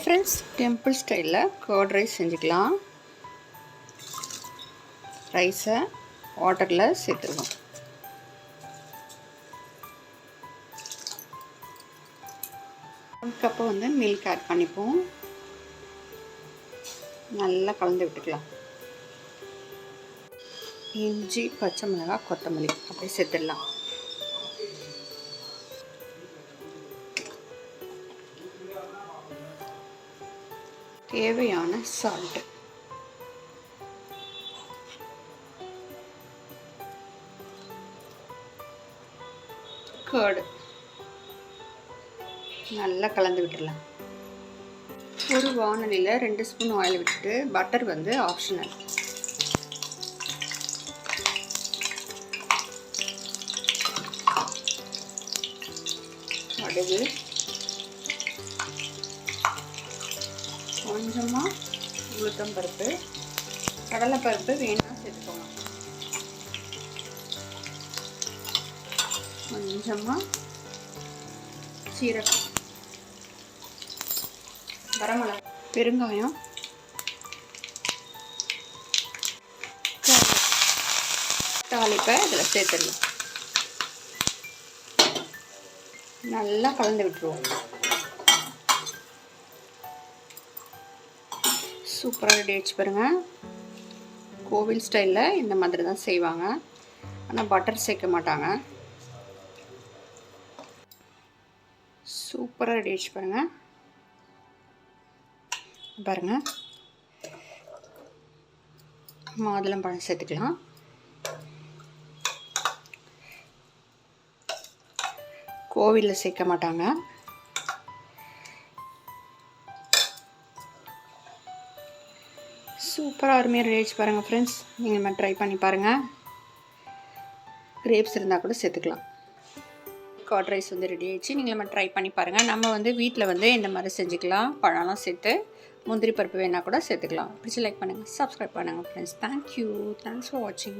Friends, temple ஸ்டைலில் curd rice செஞ்சுக்கலாம். ரைஸை வாட்டரில் சேர்த்துருவோம். ஒரு கப்பு மில்க் ஆட் பண்ணிப்போம். நல்லா கலந்து விட்டுக்கலாம். இஞ்சி, பச்சை மிளகாய், கொத்தமல்லி அப்படியே சேர்த்துடலாம். தேவையான சால்ட்டு, கர்டு நல்லா கலந்து விட்டுடலாம். ஒரு வானலியில் 2 ஸ்பூன் ஆயில் விட்டுட்டு, பட்டர் ஆப்ஷனல். கடுகு, கொஞ்சமாக உளுத்தம் பருப்பு, கடலைப்பருப்பு வேணால் சேர்த்துக்கோங்க. கொஞ்சமாக சீரகம், வரமிளகாய், பெருங்காயம், தாளிப்பை இதில் சேர்த்துடலாம். நல்லா கலந்து விட்டுருவோம். சூப்பராக ரெடி ஆகிடுச்சு பாருங்கள். கோவில் ஸ்டைலில் இந்த மாதிரி தான் செய்வாங்க, ஆனால் பட்டர் சேர்க்க மாட்டாங்க. சூப்பராக ரெடி ஆகிடுச்சு பாருங்கள். பாருங்கள், மாதுளம்பழம் சேர்த்துக்கலாம். கோவிலில் சேர்க்க மாட்டாங்க. சூப்பராக அருமையாக ரெடி ஆகிடுச்சு பாருங்கள் ஃப்ரெண்ட்ஸ். நீங்கள் மாதிரி ட்ரை பண்ணி பாருங்கள். கிரேப்ஸ் இருந்தால் கூட சேர்த்துக்கலாம். கர்ட் ரைஸ் ரெடி ஆகிடுச்சு. நீங்கள் மாதிரி ட்ரை பண்ணி பாருங்கள். நம்ம வீட்டில் இந்த மாதிரி செஞ்சுக்கலாம். பழம்லாம் சேர்த்து முந்திரி பருப்பு வேணால் கூட சேர்த்துக்கலாம். பிடிச்சி லைக் பண்ணுங்கள், சப்ஸ்கிரைப் பண்ணுங்கள் ஃப்ரெண்ட்ஸ். தேங்க்யூ. தேங்க்ஸ் ஃபார் வாட்சிங்.